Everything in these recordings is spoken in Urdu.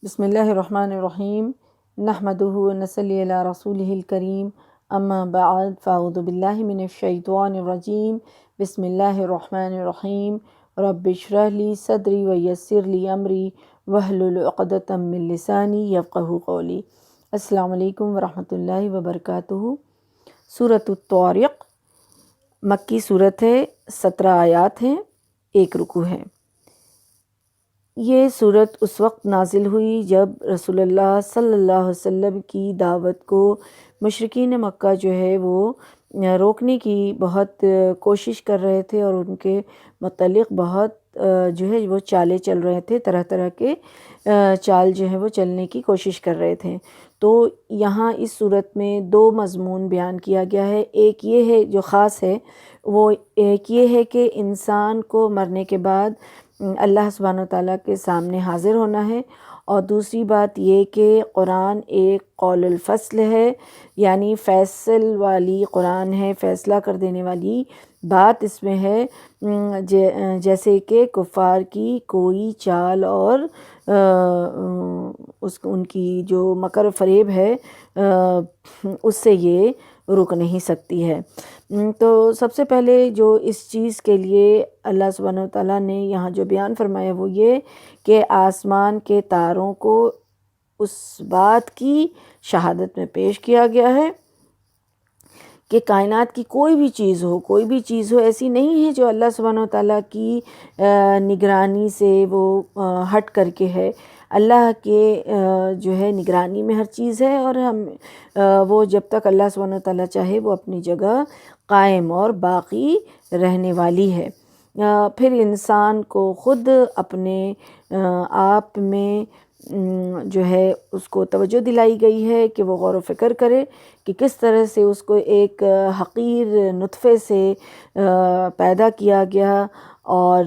بسم اللہ الرحمن الرحیم نحمدہ ونصلی علی رسولہ الکریم اما بعد فاعوذ باللہ من الشیطان الرجیم بسم اللہ الرحمن الرحیم رب اشرح لی صدری ویسر لی امری واحلل عقدۃ من لسانی یفقہوا قولی۔ السلام علیکم ورحمۃ اللہ وبرکاتہ۔ سورۃ الطارق مکی صورت ہے، 17 آیات ہیں، 1 رکوع ہے۔ یہ صورت اس وقت نازل ہوئی جب رسول اللہ صلی اللہ علیہ وسلم کی دعوت کو مشرکین مکہ جو ہے وہ روکنے کی بہت کوشش کر رہے تھے، اور ان کے متعلق بہت جو ہے وہ چالیں چل رہے تھے، طرح طرح کے چال جو ہے وہ چلنے کی کوشش کر رہے تھے۔ تو یہاں اس صورت میں 2 مضمون بیان کیا گیا ہے۔ ایک یہ ہے جو خاص ہے، وہ ایک یہ ہے کہ انسان کو مرنے کے بعد اللہ سبحانہ وتعالیٰ کے سامنے حاضر ہونا ہے، اور دوسری بات یہ کہ قرآن ایک قول الفصل ہے، یعنی فیصل والی قرآن ہے، فیصلہ کر دینے والی بات اس میں ہے، جیسے کہ کفار کی کوئی چال اور ان کی جو مکر و فریب ہے اس سے یہ رک نہیں سکتی ہے۔ تو سب سے پہلے جو اس چیز کے لیے اللہ سبحانہ وتعالیٰ نے یہاں جو بیان فرمایا وہ یہ کہ آسمان کے تاروں کو اس بات کی شہادت میں پیش کیا گیا ہے کہ کائنات کی کوئی بھی چیز ہو ایسی نہیں ہے جو اللہ سبحانہ وتعالیٰ کی نگرانی سے وہ ہٹ کر کے ہے۔ اللہ کے جو ہے نگرانی میں ہر چیز ہے، اور وہ جب تک اللہ سبحانہ وتعالیٰ چاہے وہ اپنی جگہ قائم اور باقی رہنے والی ہے۔ پھر انسان کو خود اپنے آپ میں جو ہے اس کو توجہ دلائی گئی ہے کہ وہ غور و فکر کرے کہ کس طرح سے اس کو ایک حقیر نطفے سے پیدا کیا گیا، اور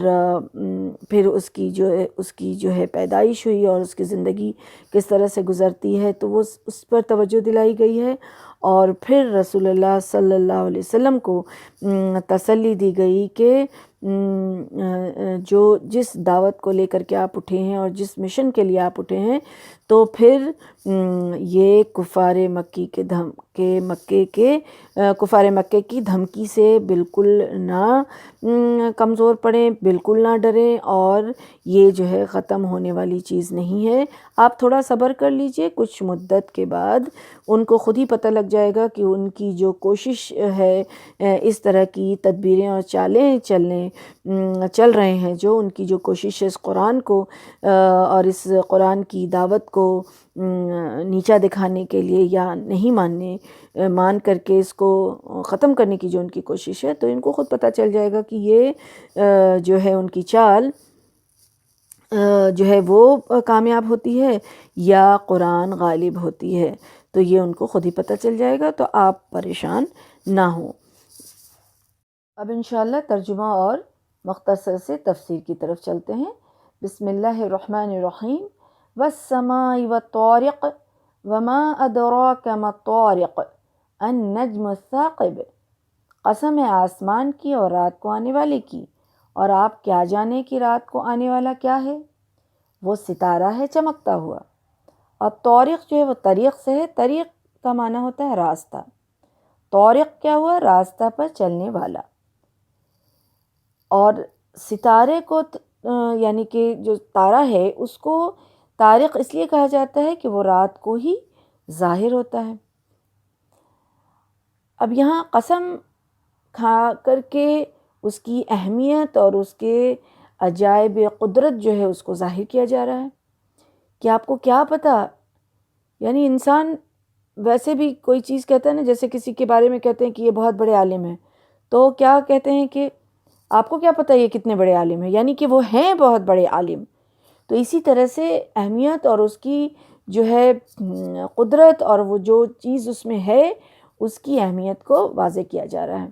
پھر اس کی جو ہے پیدائش ہوئی اور اس کی زندگی کس طرح سے گزرتی ہے، تو وہ اس پر توجہ دلائی گئی ہے۔ اور پھر رسول اللہ صلی اللہ علیہ وسلم کو تسلی دی گئی کہ جس دعوت کو لے کر کے آپ اٹھے ہیں اور جس مشن کے لیے آپ اٹھے ہیں، تو پھر یہ کفار مکے کی دھمکی سے بالکل نہ کمزور پڑیں، بالکل نہ ڈریں، اور یہ جو ہے ختم ہونے والی چیز نہیں ہے۔ آپ تھوڑا صبر کر لیجئے، کچھ مدت کے بعد ان کو خود ہی پتہ لگ جائے گا کہ ان کی جو کوشش ہے، اس طرح کی تدبیریں اور چالیں چل رہے ہیں، جو ان کی جو کوشش ہے اس قرآن کو اور اس قرآن کی دعوت کو نیچا دکھانے کے لیے یا نہیں مان کر کے اس کو ختم کرنے کی جو ان کی کوشش ہے، تو ان کو خود پتہ چل جائے گا کہ یہ جو ہے ان کی چال جو ہے وہ کامیاب ہوتی ہے یا قرآن غالب ہوتی ہے، تو یہ ان کو خود ہی پتہ چل جائے گا، تو آپ پریشان نہ ہوں۔ اب انشاءاللہ ترجمہ اور مختصر سے تفسیر کی طرف چلتے ہیں۔ بسم اللہ الرحمن الرحیم۔ والسماء والطارق وما ادراک ما الطارق النجم الثاقب۔ قسم ہے آسمان کی اور رات کو آنے والے کی، اور آپ کیا جانے کہ رات کو آنے والا کیا ہے؟ وہ ستارہ ہے چمکتا ہوا۔ اور طارق جو ہے وہ طریق سے ہے، طریق کا معنی ہوتا ہے راستہ۔ طارق کیا ہوا؟ راستہ پر چلنے والا۔ اور ستارے کو یعنی کہ جو تارہ ہے اس کو طارق اس لیے کہا جاتا ہے کہ وہ رات کو ہی ظاہر ہوتا ہے۔ اب یہاں قسم کھا کر کے اس کی اہمیت اور اس کے عجائب قدرت جو ہے اس کو ظاہر کیا جا رہا ہے کہ آپ کو کیا پتہ، یعنی انسان ویسے بھی کوئی چیز کہتا ہے نا، جیسے کسی کے بارے میں کہتے ہیں کہ یہ بہت بڑے عالم ہیں، تو کیا کہتے ہیں کہ آپ کو کیا پتہ یہ کتنے بڑے عالم ہیں، یعنی کہ وہ ہیں بہت بڑے عالم۔ تو اسی طرح سے اہمیت اور اس کی جو ہے قدرت اور وہ جو چیز اس میں ہے اس کی اہمیت کو واضح کیا جا رہا ہے۔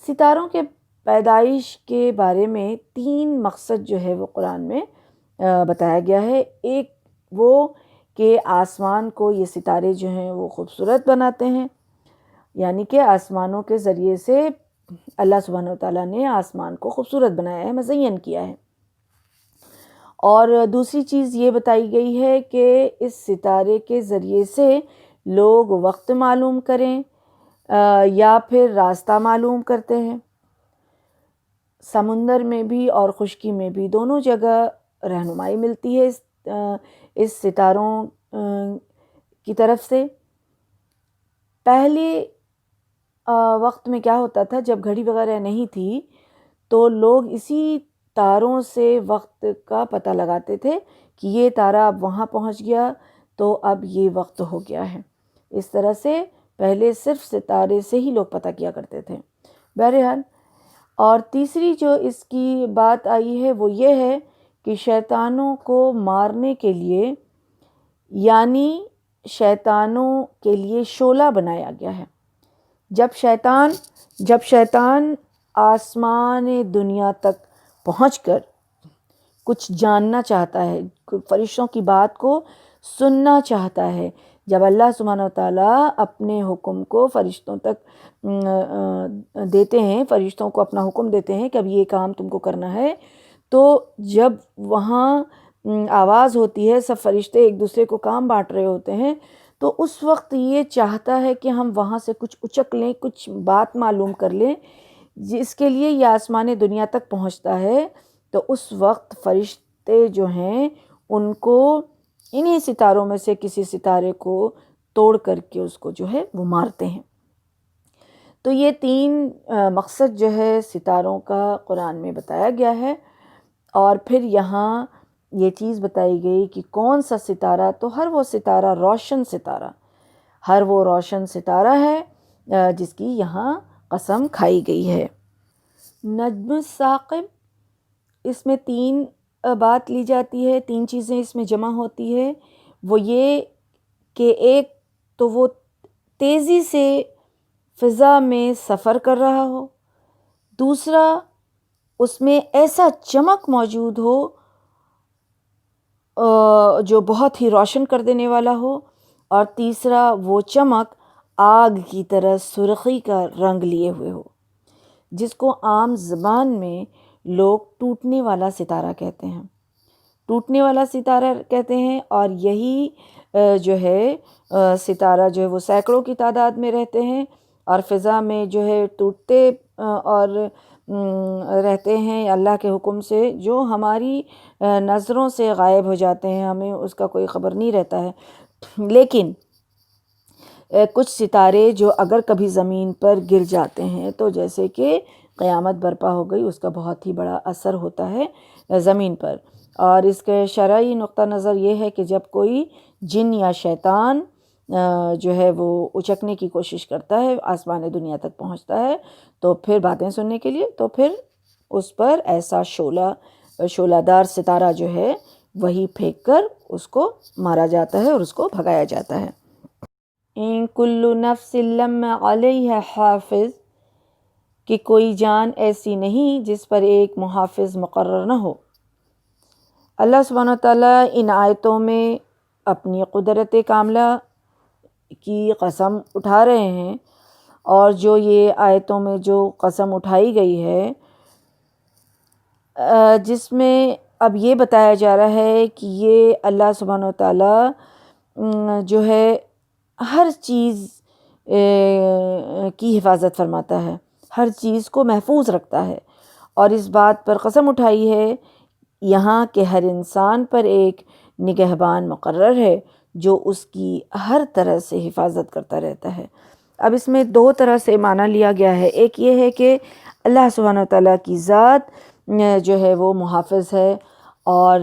ستاروں کے پیدائش کے بارے میں 3 مقصد جو ہے وہ قرآن میں بتایا گیا ہے۔ ایک وہ کہ آسمان کو یہ ستارے جو ہیں وہ خوبصورت بناتے ہیں، یعنی کہ آسمانوں کے ذریعے سے اللہ سبحانہ وتعالیٰ نے آسمان کو خوبصورت بنایا ہے، مزین کیا ہے۔ اور دوسری چیز یہ بتائی گئی ہے کہ اس ستارے کے ذریعے سے لوگ وقت معلوم کریں یا پھر راستہ معلوم کرتے ہیں۔ سمندر میں بھی اور خشکی میں بھی دونوں جگہ رہنمائی ملتی ہے اس ستاروں کی طرف سے۔ پہلے وقت میں کیا ہوتا تھا، جب گھڑی وغیرہ نہیں تھی تو لوگ اسی تاروں سے وقت کا پتہ لگاتے تھے کہ یہ تارا اب وہاں پہنچ گیا تو اب یہ وقت ہو گیا ہے۔ اس طرح سے پہلے صرف ستارے سے ہی لوگ پتہ کیا کرتے تھے۔ بہرحال، اور تیسری جو اس کی بات آئی ہے وہ یہ ہے کہ شیطانوں کو مارنے کے لیے، یعنی شیطانوں کے لیے شعلہ بنایا گیا ہے۔ جب شیطان آسمان دنیا تک پہنچ کر کچھ جاننا چاہتا ہے، فرشتوں کی بات کو سننا چاہتا ہے، جب اللہ سبحانہ وتعالیٰ اپنے حکم کو فرشتوں تک دیتے ہیں، فرشتوں کو اپنا حکم دیتے ہیں کہ اب یہ کام تم کو کرنا ہے، تو جب وہاں آواز ہوتی ہے، سب فرشتے ایک دوسرے کو کام بانٹ رہے ہوتے ہیں، تو اس وقت یہ چاہتا ہے کہ ہم وہاں سے کچھ اچک لیں، کچھ بات معلوم کر لیں، جس کے لیے یہ آسمان دنیا تک پہنچتا ہے۔ تو اس وقت فرشتے جو ہیں ان کو انہی ستاروں میں سے کسی ستارے کو توڑ کر کے اس کو جو ہے وہ مارتے ہیں۔ تو یہ 3 مقصد جو ہے ستاروں کا قرآن میں بتایا گیا ہے، اور پھر یہاں یہ چیز بتائی گئی کہ کون سا ستارہ، تو ہر وہ ستارہ روشن ستارہ ہے جس کی یہاں قسم کھائی گئی ہے۔ نجم الثاقب، اس میں 3 بات لی جاتی ہے، 3 چیزیں اس میں جمع ہوتی ہے۔ وہ یہ کہ ایک تو وہ تیزی سے فضا میں سفر کر رہا ہو، دوسرا اس میں ایسا چمک موجود ہو جو بہت ہی روشن کر دینے والا ہو، اور تیسرا وہ چمک آگ کی طرح سرخی کا رنگ لیے ہوئے ہو، جس کو عام زبان میں لوگ ٹوٹنے والا ستارہ کہتے ہیں۔ اور یہی جو ہے ستارہ جو ہے وہ سینکڑوں کی تعداد میں رہتے ہیں اور فضا میں جو ہے ٹوٹتے اور رہتے ہیں اللہ کے حکم سے، جو ہماری نظروں سے غائب ہو جاتے ہیں، ہمیں اس کا کوئی خبر نہیں رہتا ہے۔ لیکن کچھ ستارے جو اگر کبھی زمین پر گر جاتے ہیں تو جیسے کہ قیامت برپا ہو گئی، اس کا بہت ہی بڑا اثر ہوتا ہے زمین پر۔ اور اس کے شرعی نقطہ نظر یہ ہے کہ جب کوئی جن یا شیطان جو ہے وہ اچکنے کی کوشش کرتا ہے، آسمان دنیا تک پہنچتا ہے تو پھر باتیں سننے کے لیے، تو پھر اس پر ایسا شعلہ دار ستارہ جو ہے وہی پھینک کر اس کو مارا جاتا ہے اور اس کو بھگایا جاتا ہے۔ ان کل نفس لما علیہ حافظ، کہ کوئی جان ایسی نہیں جس پر ایک محافظ مقرر نہ ہو۔ اللہ سبحانہ وتعالیٰ ان آیتوں میں اپنی قدرت کاملہ کی قسم اٹھا رہے ہیں، اور جو یہ آیتوں میں جو قسم اٹھائی گئی ہے جس میں اب یہ بتایا جا رہا ہے کہ یہ اللہ سبحانہ وتعالیٰ جو ہے ہر چیز کی حفاظت فرماتا ہے، ہر چیز کو محفوظ رکھتا ہے، اور اس بات پر قسم اٹھائی ہے یہاں کہ ہر انسان پر ایک نگہبان مقرر ہے جو اس کی ہر طرح سے حفاظت کرتا رہتا ہے۔ اب اس میں 2 طرح سے معنی لیا گیا ہے، ایک یہ ہے کہ اللہ سبحانہ وتعالیٰ کی ذات جو ہے وہ محافظ ہے، اور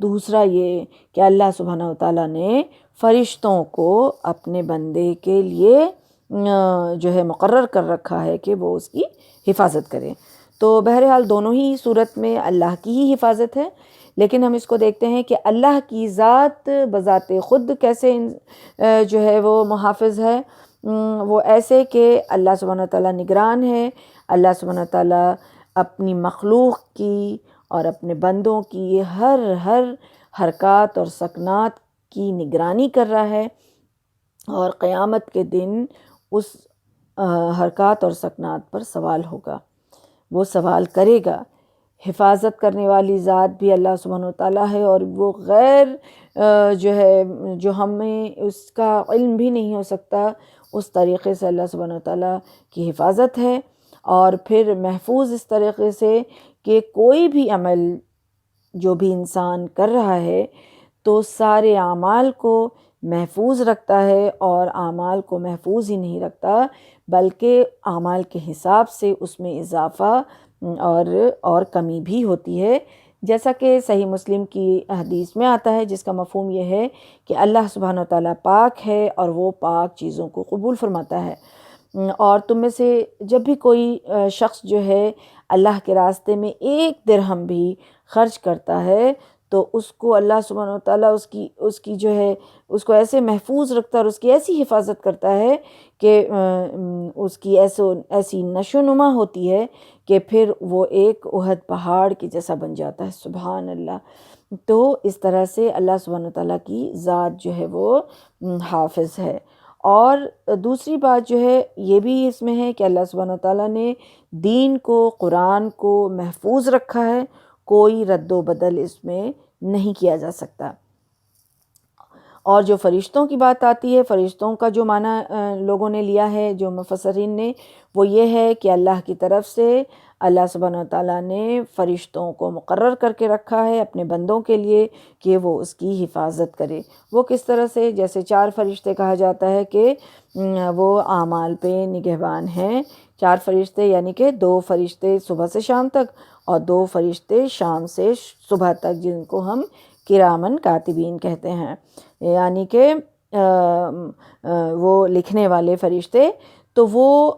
دوسرا یہ کہ اللہ سبحانہ وتعالیٰ نے فرشتوں کو اپنے بندے کے لیے جو ہے مقرر کر رکھا ہے کہ وہ اس کی حفاظت کریں۔ تو بہرحال دونوں ہی صورت میں اللہ کی ہی حفاظت ہے، لیکن ہم اس کو دیکھتے ہیں کہ اللہ کی ذات بذات خود کیسے جو ہے وہ محافظ ہے۔ وہ ایسے کہ اللہ سبحانہ وتعالیٰ نگران ہے، اللہ سبحانہ وتعالیٰ اپنی مخلوق کی اور اپنے بندوں کی ہر حرکات اور سکنات کی نگرانی کر رہا ہے، اور قیامت کے دن اس حرکات اور سکنات پر سوال ہوگا، وہ سوال کرے گا حفاظت کرنے والی ذات بھی اللہ سبحانہ و تعالیٰ ہے، اور وہ غیر جو ہے جو ہمیں اس کا علم بھی نہیں ہو سکتا، اس طریقے سے اللہ سبحانہ و تعالیٰ کی حفاظت ہے۔ اور پھر محفوظ اس طریقے سے کہ کوئی بھی عمل جو بھی انسان کر رہا ہے تو سارے اعمال کو محفوظ رکھتا ہے، اور اعمال کو محفوظ ہی نہیں رکھتا بلکہ اعمال کے حساب سے اس میں اضافہ اور کمی بھی ہوتی ہے، جیسا کہ صحیح مسلم کی حدیث میں آتا ہے، جس کا مفہوم یہ ہے کہ اللہ سبحانہ وتعالیٰ پاک ہے اور وہ پاک چیزوں کو قبول فرماتا ہے۔ اور تم میں سے جب بھی کوئی شخص جو ہے اللہ کے راستے میں 1 درہم بھی خرچ کرتا ہے تو اس کو اللہ سبحانہ وتعالیٰ اس کی جو ہے اس کو ایسے محفوظ رکھتا ہے اور اس کی ایسی حفاظت کرتا ہے کہ اس کی ایسی نشو نما ہوتی ہے کہ پھر وہ ایک احد پہاڑ کی جیسا بن جاتا ہے۔ سبحان اللہ۔ تو اس طرح سے اللہ سبحانہ وتعالیٰ کی ذات جو ہے وہ حافظ ہے۔ اور دوسری بات جو ہے یہ بھی اس میں ہے کہ اللہ سبحانہ وتعالیٰ نے دین کو، قرآن کو محفوظ رکھا ہے، کوئی رد و بدل اس میں نہیں کیا جا سکتا۔ اور جو فرشتوں کی بات آتی ہے، فرشتوں کا جو معنی لوگوں نے لیا ہے، جو مفسرین نے، وہ یہ ہے کہ اللہ کی طرف سے اللہ سبحانہ وتعالیٰ نے فرشتوں کو مقرر کر کے رکھا ہے اپنے بندوں کے لیے کہ وہ اس کی حفاظت کرے۔ وہ کس طرح سے؟ جیسے 4 فرشتے کہا جاتا ہے کہ وہ اعمال پہ نگہبان ہیں۔ 4 فرشتے یعنی کہ 2 فرشتے صبح سے شام تک اور 2 فرشتے شام سے صبح تک، جن کو ہم کرامن کاتبین کہتے ہیں، یعنی کہ وہ لکھنے والے فرشتے۔ تو وہ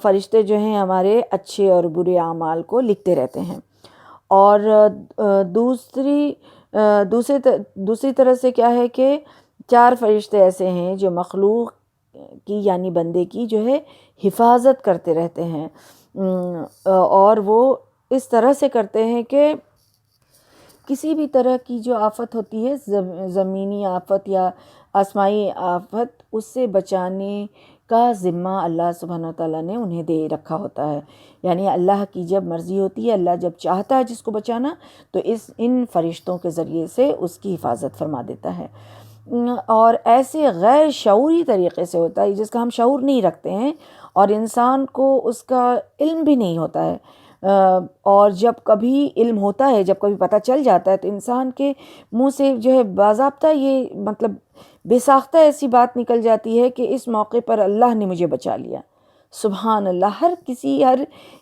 فرشتے جو ہیں ہمارے اچھے اور برے اعمال کو لکھتے رہتے ہیں۔ اور دوسری طرح سے کیا ہے کہ 4 فرشتے ایسے ہیں جو مخلوق کی یعنی بندے کی جو ہے حفاظت کرتے رہتے ہیں، اور وہ اس طرح سے کرتے ہیں کہ کسی بھی طرح کی جو آفت ہوتی ہے، زمینی آفت یا آسمائی آفت، اس سے بچانے کا ذمہ اللہ سبحانہ وتعالیٰ نے انہیں دے رکھا ہوتا ہے۔ یعنی اللہ کی جب مرضی ہوتی ہے، اللہ جب چاہتا ہے جس کو بچانا تو ان فرشتوں کے ذریعے سے اس کی حفاظت فرما دیتا ہے۔ اور ایسے غیر شعوری طریقے سے ہوتا ہے جس کا ہم شعور نہیں رکھتے ہیں اور انسان کو اس کا علم بھی نہیں ہوتا ہے، اور جب کبھی علم ہوتا ہے، جب کبھی پتہ چل جاتا ہے تو انسان کے منہ سے جو ہے باضابطہ یہ مطلب بے ساختہ ایسی بات نکل جاتی ہے کہ اس موقع پر اللہ نے مجھے بچا لیا۔ سبحان اللہ۔ ہر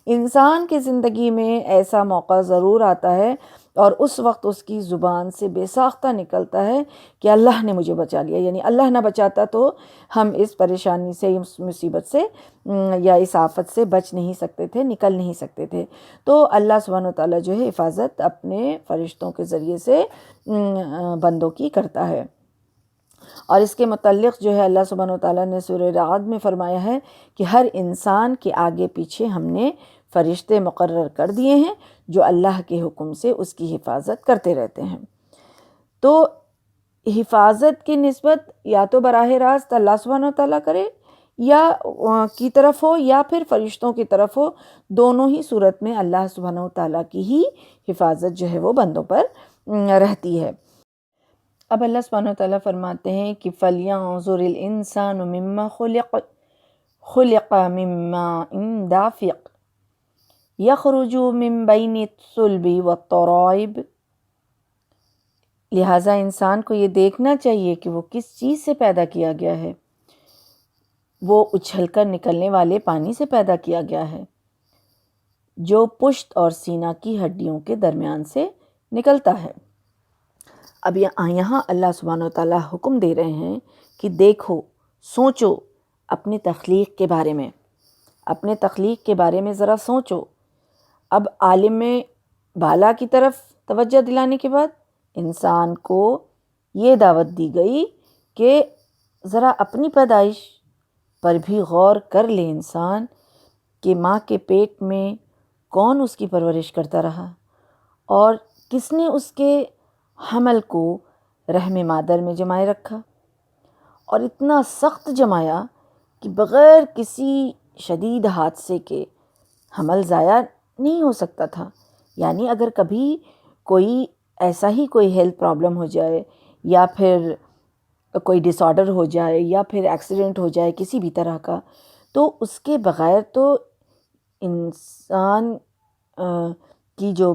انسان کی زندگی میں ایسا موقع ضرور آتا ہے اور اس وقت اس کی زبان سے بے ساختہ نکلتا ہے کہ اللہ نے مجھے بچا لیا، یعنی اللہ نہ بچاتا تو ہم اس پریشانی سے، اس مصیبت سے یا اس آفت سے بچ نہیں سکتے تھے، نکل نہیں سکتے تھے۔ تو اللہ سبحانہ وتعالیٰ جو ہے حفاظت اپنے فرشتوں کے ذریعے سے بندوں کی کرتا ہے۔ اور اس کے متعلق جو ہے اللہ سبحانہ وتعالیٰ نے سورہ رعد میں فرمایا ہے کہ ہر انسان کے آگے پیچھے ہم نے فرشتے مقرر کر دیے ہیں جو اللہ کے حکم سے اس کی حفاظت کرتے رہتے ہیں۔ تو حفاظت کی نسبت یا تو براہ راست اللہ سبحانہ وتعالیٰ کرے یا کی طرف ہو یا پھر فرشتوں کی طرف ہو، دونوں ہی صورت میں اللہ سبحانہ وتعالیٰ کی ہی حفاظت جو ہے وہ بندوں پر رہتی ہے۔ اب اللہ سبحانہ وتعالیٰ فرماتے ہیں کہ فَلْيَنظُرِ الْإِنسَانُ مِمَّا خُلِقَ مِن مَّاءٍ دَافِقٍ يَخْرُجُ مِن بَيْنِ الصُّلْبِ وَالتَّرَائِبِ۔ لہٰذا انسان کو یہ دیکھنا چاہیے کہ وہ کس چیز سے پیدا کیا گیا ہے۔ وہ اچھل کر نکلنے والے پانی سے پیدا کیا گیا ہے جو پشت اور سینہ کی ہڈیوں کے درمیان سے نکلتا ہے۔ اب یہاں اللہ سبحانہ وتعالیٰ حکم دے رہے ہیں کہ دیکھو، سوچو اپنی تخلیق کے بارے میں، اپنے تخلیق کے بارے میں ذرا سوچو۔ اب عالم بالا کی طرف توجہ دلانے کے بعد انسان کو یہ دعوت دی گئی کہ ذرا اپنی پیدائش پر بھی غور کر لے انسان کہ ماں کے پیٹ میں کون اس کی پرورش کرتا رہا اور کس نے اس کے حمل کو رحم مادر میں جمائے رکھا، اور اتنا سخت جمایا کہ بغیر کسی شدید حادثے کے حمل ضائع نہیں ہو سکتا تھا، یعنی اگر کبھی کوئی ایسا ہی کوئی ہیلتھ پرابلم ہو جائے یا پھر کوئی ڈس آرڈر ہو جائے یا پھر ایکسیڈنٹ ہو جائے کسی بھی طرح کا، تو اس کے بغیر تو انسان کی جو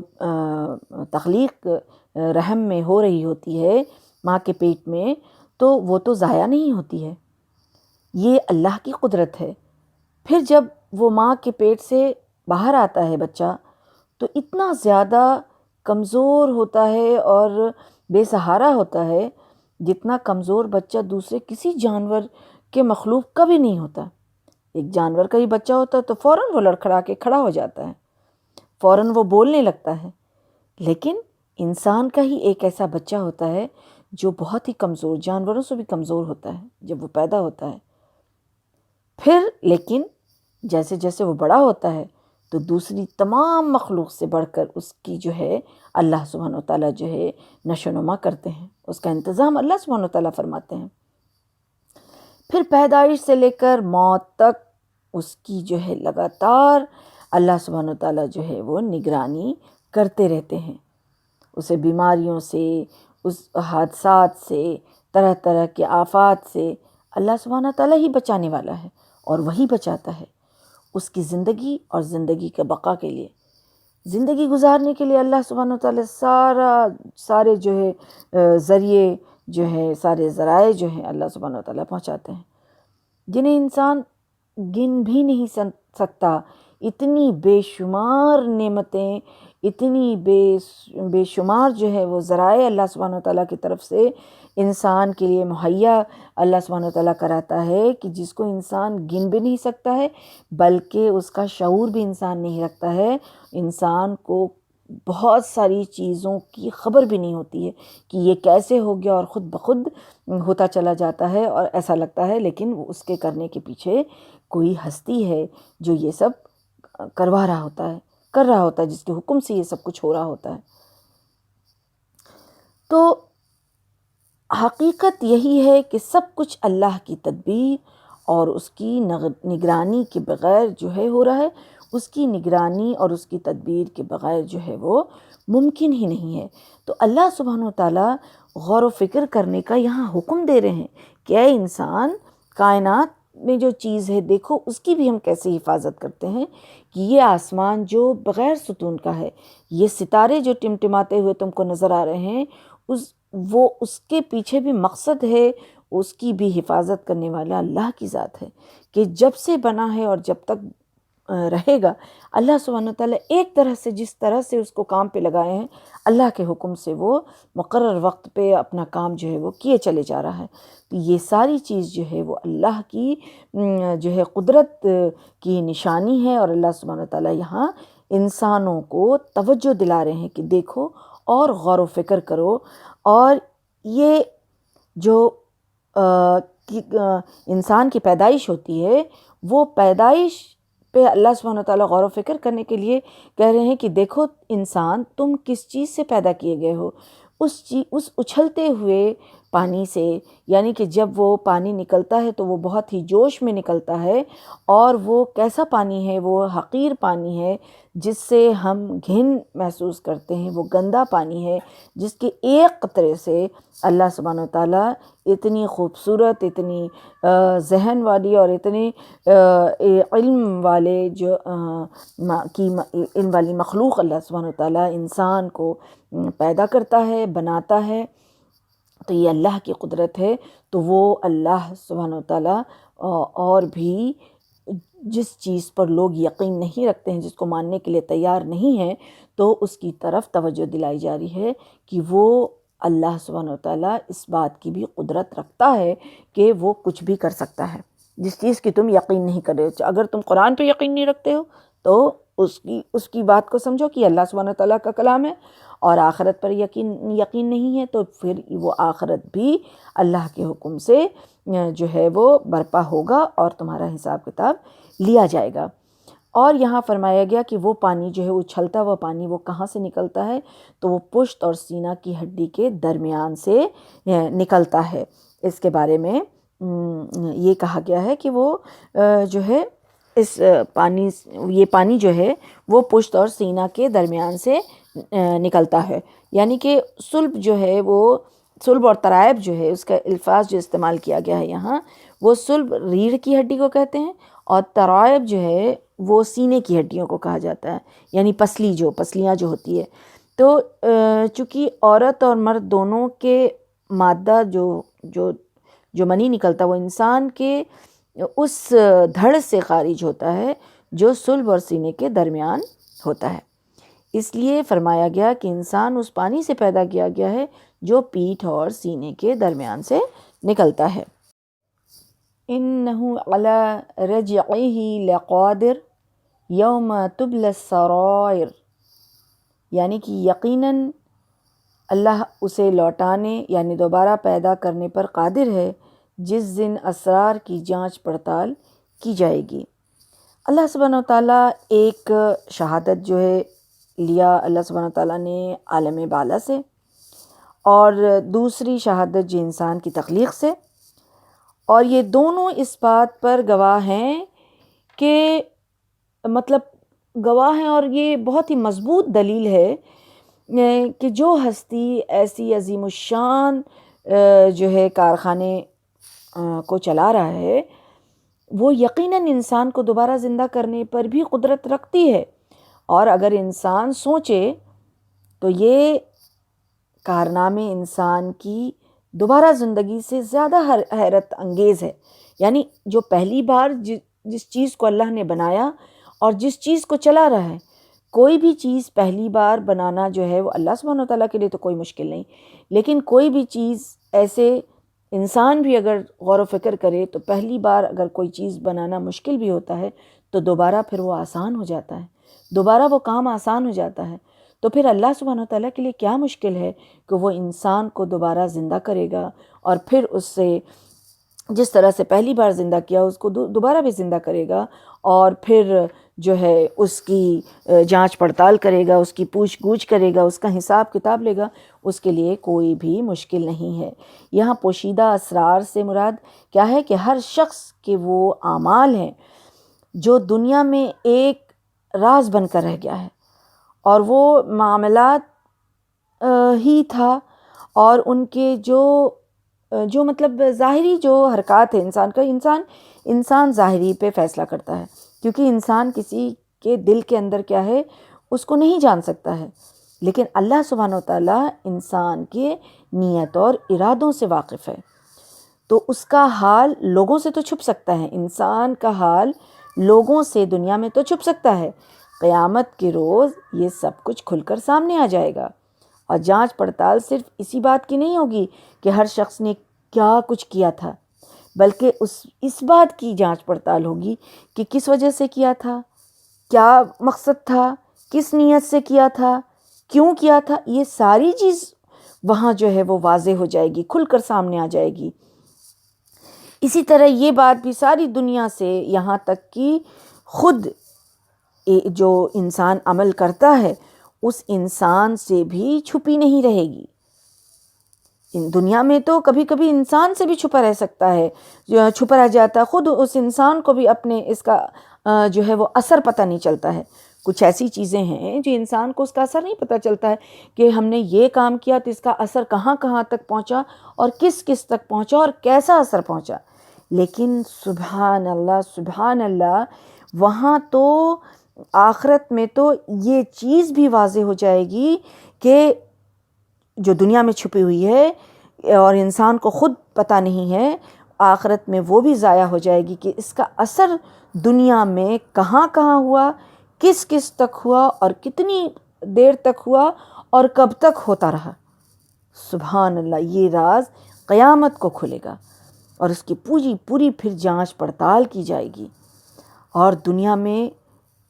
تخلیق رحم میں ہو رہی ہوتی ہے ماں کے پیٹ میں، تو وہ تو ضائع نہیں ہوتی ہے، یہ اللہ کی قدرت ہے۔ پھر جب وہ ماں کے پیٹ سے باہر آتا ہے بچہ، تو اتنا زیادہ کمزور ہوتا ہے اور بے سہارا ہوتا ہے جتنا کمزور بچہ دوسرے کسی جانور کے مخلوق کا بھی نہیں ہوتا۔ ایک جانور کا ہی بچہ ہوتا ہے تو فوراً وہ لڑکھڑا کے کھڑا ہو جاتا ہے، فوراً وہ بولنے لگتا ہے، لیکن انسان کا ہی ایک ایسا بچہ ہوتا ہے جو بہت ہی کمزور، جانوروں سے بھی کمزور ہوتا ہے جب وہ پیدا ہوتا ہے۔ پھر لیکن جیسے جیسے وہ بڑا ہوتا ہے تو دوسری تمام مخلوق سے بڑھ کر اس کی جو ہے اللہ سبحانہ و تعالیٰ جو ہے نشو و نما کرتے ہیں، اس کا انتظام اللہ سبحانہ و تعالیٰ فرماتے ہیں۔ پھر پیدائش سے لے کر موت تک اس کی جو ہے لگاتار اللہ سبحانہ و تعالیٰ جو ہے وہ نگرانی کرتے رہتے ہیں، اسے بیماریوں سے، اس حادثات سے، طرح طرح کے آفات سے اللہ سبحانہ و تعالیٰ ہی بچانے والا ہے، اور وہی بچاتا ہے اس کی زندگی اور زندگی کے بقا کے لیے۔ زندگی گزارنے کے لیے اللہ سبحانہ و تعالیٰ سارے جو ہے ذریعے جو ہے، سارے ذرائع جو ہیں اللہ سبحانہ و تعالیٰ پہنچاتے ہیں، جنہیں انسان گن بھی نہیں سکتا۔ اتنی بے شمار نعمتیں، اتنی بے شمار جو ہے وہ ذرائع اللہ سبحانہ و تعالیٰ کی طرف سے انسان کے لیے مہیا اللہ سبحانہ و تعالیٰ کراتا ہے کہ جس کو انسان گن بھی نہیں سکتا ہے، بلکہ اس کا شعور بھی انسان نہیں رکھتا ہے۔ انسان کو بہت ساری چیزوں کی خبر بھی نہیں ہوتی ہے کہ یہ کیسے ہو گیا، اور خود بخود ہوتا چلا جاتا ہے، اور ایسا لگتا ہے لیکن اس کے کرنے کے پیچھے کوئی ہستی ہے جو یہ سب کروا رہا ہوتا ہے، کر رہا ہوتا ہے، جس کے حکم سے یہ سب کچھ ہو رہا ہوتا ہے۔ تو حقیقت یہی ہے کہ سب کچھ اللہ کی تدبیر اور اس کی نگرانی کے بغیر جو ہے ہو رہا ہے، اس کی نگرانی اور اس کی تدبیر کے بغیر جو ہے وہ ممکن ہی نہیں ہے۔ تو اللہ سبحانہ و تعالیٰ غور و فکر کرنے کا یہاں حکم دے رہے ہیں کہ اے انسان، کائنات میں جو چیز ہے دیکھو، اس کی بھی ہم کیسے حفاظت کرتے ہیں کہ یہ آسمان جو بغیر ستون کا ہے، یہ ستارے جو ٹمٹماتے ہوئے تم کو نظر آ رہے ہیں، اس کے پیچھے بھی مقصد ہے، اس کی بھی حفاظت کرنے والا اللہ کی ذات ہے کہ جب سے بنا ہے اور جب تک رہے گا، اللہ سبحانہ وتعالیٰ ایک طرح سے جس طرح سے اس کو کام پہ لگائے ہیں، اللہ کے حکم سے وہ مقرر وقت پہ اپنا کام جو ہے وہ کیے چلے جا رہا ہے۔ تو یہ ساری چیز جو ہے وہ اللہ کی جو ہے قدرت کی نشانی ہے، اور اللہ سبحانہ وتعالیٰ یہاں انسانوں کو توجہ دلا رہے ہیں کہ دیکھو اور غور و فکر کرو، اور یہ جو انسان کی پیدائش ہوتی ہے، وہ پیدائش پہ اللہ سبحانہ وتعالیٰ غور و فکر کرنے کے لیے کہہ رہے ہیں کہ دیکھو انسان، تم کس چیز سے پیدا کیے گئے ہو، اس اچھلتے ہوئے پانی سے، یعنی کہ جب وہ پانی نکلتا ہے تو وہ بہت ہی جوش میں نکلتا ہے، اور وہ کیسا پانی ہے، وہ حقیر پانی ہے جس سے ہم گھن محسوس کرتے ہیں، وہ گندا پانی ہے جس کے ایک قطرے سے اللہ سبحانہ وتعالیٰ اتنی خوبصورت، اتنی ذہن والی اور اتنی علم والے جو علم والی مخلوق اللہ سبحانہ وتعالیٰ انسان کو پیدا کرتا ہے، بناتا ہے۔ تو یہ اللہ کی قدرت ہے۔ تو وہ اللہ سبحانہ وتعالیٰ اور بھی جس چیز پر لوگ یقین نہیں رکھتے ہیں، جس کو ماننے کے لیے تیار نہیں ہیں، تو اس کی طرف توجہ دلائی جا رہی ہے کہ وہ اللہ سبحانہ وتعالیٰ اس بات کی بھی قدرت رکھتا ہے کہ وہ کچھ بھی کر سکتا ہے، جس چیز کی تم یقین نہیں کر رہے ہو۔ اگر تم قرآن پہ یقین نہیں رکھتے ہو تو اس کی بات کو سمجھو کہ اللہ سبحانہ وتعالیٰ کا کلام ہے، اور آخرت پر یقین نہیں ہے تو پھر وہ آخرت بھی اللہ کے حکم سے جو ہے وہ برپا ہوگا اور تمہارا حساب کتاب لیا جائے گا۔ اور یہاں فرمایا گیا کہ وہ پانی جو ہے اچھلتا ہوا پانی وہ کہاں سے نکلتا ہے، تو وہ پشت اور سینہ کی ہڈی کے درمیان سے نکلتا ہے۔ اس کے بارے میں یہ کہا گیا ہے کہ وہ جو ہے اس یہ پانی جو ہے وہ پشت اور سینہ کے درمیان سے نکلتا ہے. یعنی کہ صلب جو ہے وہ صلب اور ترائب جو ہے اس کا الفاظ جو استعمال کیا گیا ہے یہاں وہ صلب ریڑھ کی ہڈی کو کہتے ہیں اور ترائب جو ہے وہ سینے کی ہڈیوں کو کہا جاتا ہے، یعنی پسلیاں جو ہوتی ہے. تو چونکہ عورت اور مرد دونوں کے مادہ جو منی نکلتا وہ انسان کے اس دھڑ سے خارج ہوتا ہے جو صلب اور سینے کے درمیان ہوتا ہے. اس لیے فرمایا گیا کہ انسان اس پانی سے پیدا کیا گیا ہے جو پیٹھ اور سینے کے درمیان سے نکلتا ہے. إِنَّهُ عَلَى رَجْعِهِ لَقَادِرٌ يَوْمَ تُبْلَى السَّرَائِرُ، یعنی کہ یقیناً اللہ اسے لوٹانے یعنی دوبارہ پیدا کرنے پر قادر ہے جس دن اسرار کی جانچ پڑتال کی جائے گی. اللہ سبحانہ وتعالیٰ ایک شہادت جو ہے لیا اللہ سبحانہ وتعالیٰ نے عالم بالا سے، اور دوسری شہادت جو انسان کی تخلیق سے، اور یہ دونوں اس بات پر گواہ ہیں کہ مطلب گواہ ہیں، اور یہ بہت ہی مضبوط دلیل ہے کہ جو ہستی ایسی عظیم الشان جو ہے کارخانے کو چلا رہا ہے وہ یقیناً انسان کو دوبارہ زندہ کرنے پر بھی قدرت رکھتی ہے. اور اگر انسان سوچے تو یہ کارنامے انسان کی دوبارہ زندگی سے زیادہ حیرت انگیز ہے. یعنی جو پہلی بار جس چیز کو اللہ نے بنایا اور جس چیز کو چلا رہا ہے، کوئی بھی چیز پہلی بار بنانا جو ہے وہ اللہ سبحانہ وتعالیٰ کے لیے تو کوئی مشکل نہیں، لیکن کوئی بھی چیز ایسے انسان بھی اگر غور و فکر کرے تو پہلی بار اگر کوئی چیز بنانا مشکل بھی ہوتا ہے تو دوبارہ پھر وہ آسان ہو جاتا ہے، دوبارہ وہ کام آسان ہو جاتا ہے. تو پھر اللہ سبحانہ وتعالیٰ کے لیے کیا مشکل ہے کہ وہ انسان کو دوبارہ زندہ کرے گا اور پھر اس سے جس طرح سے پہلی بار زندہ کیا اس کو دوبارہ بھی زندہ کرے گا، اور پھر جو ہے اس کی جانچ پڑتال کرے گا، اس کی پوچھ گچھ کرے گا، اس کا حساب کتاب لے گا. اس کے لیے کوئی بھی مشکل نہیں ہے. یہاں پوشیدہ اسرار سے مراد کیا ہے کہ ہر شخص کے وہ اعمال ہیں جو دنیا میں ایک راز بن کر رہ گیا ہے، اور وہ معاملات ہی تھا، اور ان کے جو مطلب ظاہری جو حرکات ہے انسان کا، انسان ظاہری پہ فیصلہ کرتا ہے، کیونکہ انسان کسی کے دل کے اندر کیا ہے اس کو نہیں جان سکتا ہے. لیکن اللہ سبحانہ وتعالیٰ انسان کے نیت اور ارادوں سے واقف ہے، تو اس کا حال لوگوں سے تو چھپ سکتا ہے، انسان کا حال لوگوں سے دنیا میں تو چھپ سکتا ہے. قیامت کے روز یہ سب کچھ کھل کر سامنے آ جائے گا، اور جانچ پڑتال صرف اسی بات کی نہیں ہوگی کہ ہر شخص نے کیا کچھ کیا تھا، بلکہ اس بات کی جانچ پڑتال ہوگی کہ کس وجہ سے کیا تھا، کیا مقصد تھا، کس نیت سے کیا تھا، کیوں کیا تھا. یہ ساری چیز وہاں جو ہے وہ واضح ہو جائے گی، کھل کر سامنے آ جائے گی. اسی طرح یہ بات بھی ساری دنیا سے یہاں تک کہ خود جو انسان عمل کرتا ہے اس انسان سے بھی چھپی نہیں رہے گی. دنیا میں تو کبھی کبھی انسان سے بھی چھپا رہ سکتا ہے، چھپا رہ جاتا ہے، خود اس انسان کو بھی اپنے اس کا جو ہے وہ اثر پتہ نہیں چلتا ہے. کچھ ایسی چیزیں ہیں جو انسان کو اس کا اثر نہیں پتہ چلتا ہے کہ ہم نے یہ کام کیا تو اس کا اثر کہاں کہاں تک پہنچا اور کس کس تک پہنچا اور کیسا اثر پہنچا. لیکن سبحان اللہ وہاں تو آخرت میں تو یہ چیز بھی واضح ہو جائے گی کہ جو دنیا میں چھپی ہوئی ہے اور انسان کو خود پتہ نہیں ہے، آخرت میں وہ بھی ضائع ہو جائے گی کہ اس کا اثر دنیا میں کہاں کہاں ہوا، کس کس تک ہوا اور کتنی دیر تک ہوا اور کب تک ہوتا رہا. سبحان اللہ، یہ راز قیامت کو کھلے گا اور اس کی پوری پھر جانچ پڑتال کی جائے گی. اور دنیا میں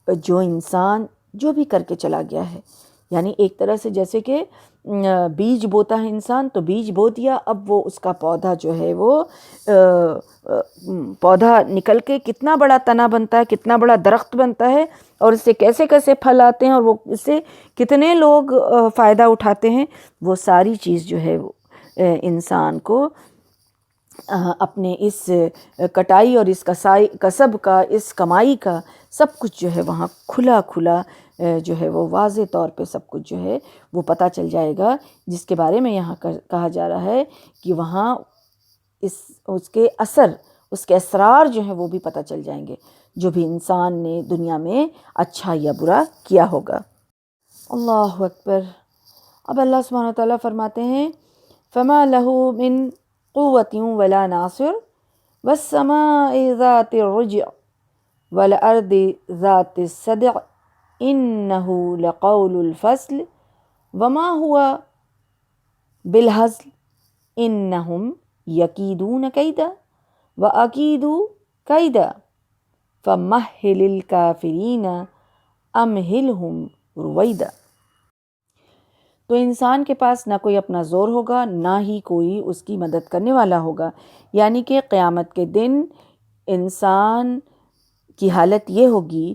جو انسان جو بھی کر کے چلا گیا ہے، یعنی ایک طرح سے جیسے کہ بیج بوتا ہے انسان، تو بیج بو دیا، اب وہ اس کا پودا جو ہے وہ پودا نکل کے کتنا بڑا تنا بنتا ہے، کتنا بڑا درخت بنتا ہے، اور اس سے کیسے کیسے پھل آتے ہیں اور وہ اس سے کتنے لوگ فائدہ اٹھاتے ہیں، وہ ساری چیز جو ہے انسان کو اپنے اس کٹائی اور اس کسب کا، اس کمائی کا سب کچھ جو ہے وہاں کھلا کھلا جو ہے وہ واضح طور پہ سب کچھ جو ہے وہ پتہ چل جائے گا، جس کے بارے میں یہاں کہا جا رہا ہے کہ وہاں اس کے اثر، اس کے اسرار جو ہیں وہ بھی پتہ چل جائیں گے، جو بھی انسان نے دنیا میں اچھا یا برا کیا ہوگا۔ اللہ اکبر۔ اب اللہ سبحانہ و تعالیٰ فرماتے ہیں فَمَا لَهُ مِن قُوَّةٍ وَلَا نَاصِرٍ وَالسَّمَاءِ ذَاتِ الرُّجْعِ وَالْأَرْضِ ذَاتِ الصَّدْعِ إِنَّهُ لَقَوْلُ الْفَصْلِ وَمَا هُوَ بِالْهَزْلِ إِنَّهُمْ يَكِيدُونَ كَيْدًا وَأَكِيدُ كَيْدًا فَمَهِّلِ الْكَافِرِينَ أَمْهِلْهُمْ رُوَيْدًا۔ تو انسان کے پاس نہ کوئی اپنا زور ہوگا، نہ ہی کوئی اس کی مدد کرنے والا ہوگا، یعنی کہ قیامت کے دن انسان کی حالت یہ ہوگی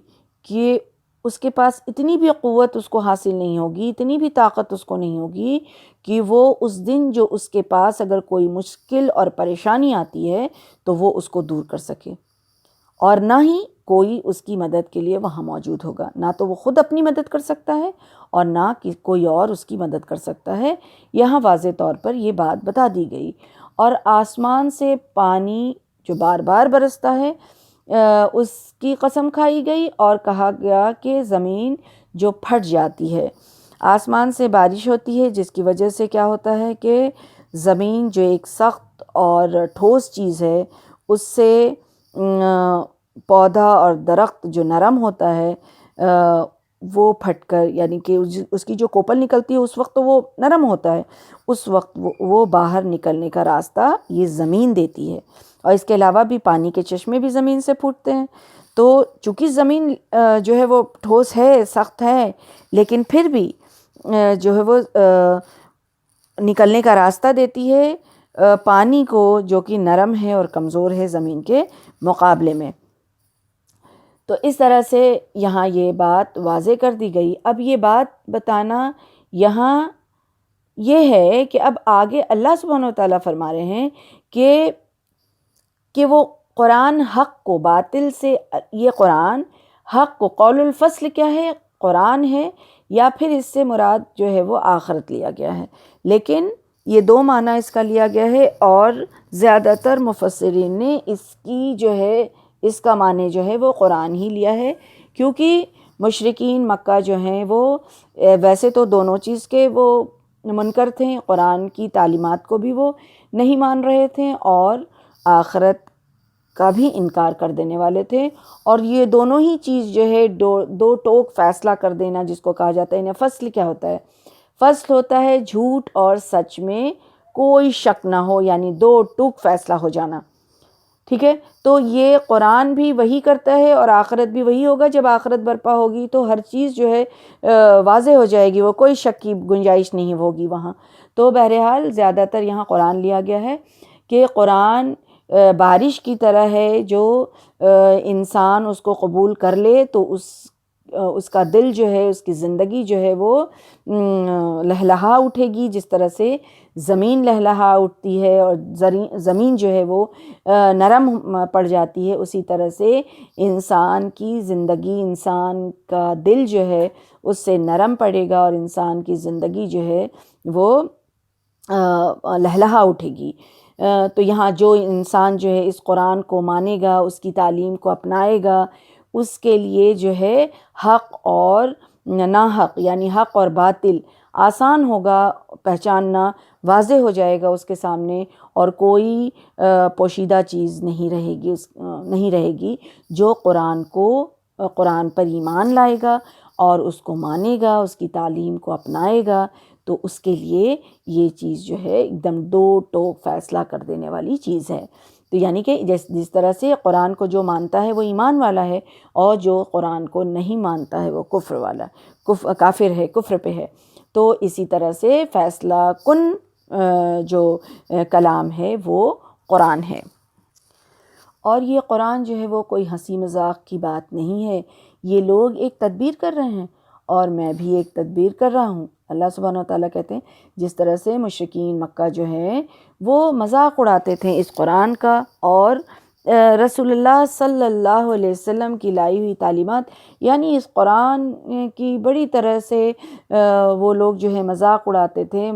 کہ اس کے پاس اتنی بھی قوت اس کو حاصل نہیں ہوگی، اتنی بھی طاقت اس کو نہیں ہوگی کہ وہ اس دن جو اس کے پاس اگر کوئی مشکل اور پریشانی آتی ہے تو وہ اس کو دور کر سکے، اور نہ ہی کوئی اس کی مدد کے لیے وہاں موجود ہوگا، نہ تو وہ خود اپنی مدد کر سکتا ہے اور نہ کہ کوئی اور اس کی مدد کر سکتا ہے۔ یہاں واضح طور پر یہ بات بتا دی گئی۔ اور آسمان سے پانی جو بار بار برستا ہے اس کی قسم کھائی گئی، اور کہا گیا کہ زمین جو پھٹ جاتی ہے، آسمان سے بارش ہوتی ہے جس کی وجہ سے کیا ہوتا ہے کہ زمین جو ایک سخت اور ٹھوس چیز ہے، اس سے پودا اور درخت جو نرم ہوتا ہے وہ پھٹ کر، یعنی کہ اس کی جو کوپل نکلتی ہے اس وقت تو وہ نرم ہوتا ہے، اس وقت وہ باہر نکلنے کا راستہ یہ زمین دیتی ہے۔ اور اس کے علاوہ بھی پانی کے چشمے بھی زمین سے پھوٹتے ہیں۔ تو چونکہ زمین جو ہے وہ ٹھوس ہے، سخت ہے، لیکن پھر بھی جو ہے وہ نکلنے کا راستہ دیتی ہے پانی کو، جو کہ نرم ہے اور کمزور ہے زمین کے مقابلے میں۔ تو اس طرح سے یہاں یہ بات واضح کر دی گئی۔ اب یہ بات بتانا یہاں یہ ہے کہ اب آگے اللہ سبحانہ و تعالیٰ فرما رہے ہیں کہ وہ قرآن حق کو باطل سے، یہ قرآن حق کو، قول الفصل کیا ہے؟ قرآن ہے، یا پھر اس سے مراد جو ہے وہ آخرت لیا گیا ہے، لیکن یہ دو معنی اس کا لیا گیا ہے، اور زیادہ تر مفسرین نے اس کی جو ہے اس کا معنی جو ہے وہ قرآن ہی لیا ہے، کیونکہ مشرکین مکہ جو ہیں وہ ویسے تو دونوں چیز کے وہ منکر تھے، قرآن کی تعلیمات کو بھی وہ نہیں مان رہے تھے اور آخرت کا بھی انکار کر دینے والے تھے، اور یہ دونوں ہی چیز جو ہے دو ٹوک فیصلہ کر دینا جس کو کہا جاتا ہے۔ انہیں فصل کیا ہوتا ہے؟ فصل ہوتا ہے جھوٹ اور سچ میں کوئی شک نہ ہو، یعنی دو ٹوک فیصلہ ہو جانا، ٹھیک ہے؟ تو یہ قرآن بھی وہی کرتا ہے اور آخرت بھی وہی ہوگا۔ جب آخرت برپا ہوگی تو ہر چیز جو ہے واضح ہو جائے گی، وہ کوئی شک کی گنجائش نہیں ہوگی وہاں۔ تو بہرحال زیادہ تر یہاں قرآن لیا گیا ہے کہ قرآن بارش کی طرح ہے، جو انسان اس کو قبول کر لے تو اس کا دل جو ہے، اس کی زندگی جو ہے وہ لہلہا اٹھے گی، جس طرح سے زمین لہلہا اٹھتی ہے اور زمین جو ہے وہ نرم پڑ جاتی ہے، اسی طرح سے انسان کی زندگی، انسان کا دل جو ہے اس سے نرم پڑے گا اور انسان کی زندگی جو ہے وہ لہلہا اٹھے گی۔ تو یہاں جو انسان جو ہے اس قرآن کو مانے گا، اس کی تعلیم کو اپنائے گا، اس کے لیے جو ہے حق اور ناحق، یعنی حق اور باطل آسان ہوگا پہچاننا، واضح ہو جائے گا اس کے سامنے، اور کوئی پوشیدہ چیز نہیں رہے گی۔ جو قرآن پر ایمان لائے گا اور اس کو مانے گا، اس کی تعلیم کو اپنائے گا، تو اس کے لیے یہ چیز جو ہے ایک دم دو ٹوک فیصلہ کر دینے والی چیز ہے۔ تو یعنی کہ جس طرح سے قرآن کو جو مانتا ہے وہ ایمان والا ہے، اور جو قرآن کو نہیں مانتا ہے وہ کفر والا، کافر ہے، کفر پہ ہے۔ تو اسی طرح سے فیصلہ کن جو کلام ہے وہ قرآن ہے، اور یہ قرآن جو ہے وہ کوئی ہنسی مذاق کی بات نہیں ہے۔ یہ لوگ ایک تدبیر کر رہے ہیں اور میں بھی ایک تدبیر کر رہا ہوں، اللہ سبحانہ وتعالیٰ کہتے ہیں جس طرح سے مشرکین مکہ جو ہیں وہ مذاق اڑاتے تھے اس قرآن کا اور رسول اللہ صلی اللہ علیہ وسلم کی لائی ہوئی تعلیمات، یعنی اس قرآن کی بڑی طرح سے وہ لوگ جو ہے مذاق اڑاتے تھے۔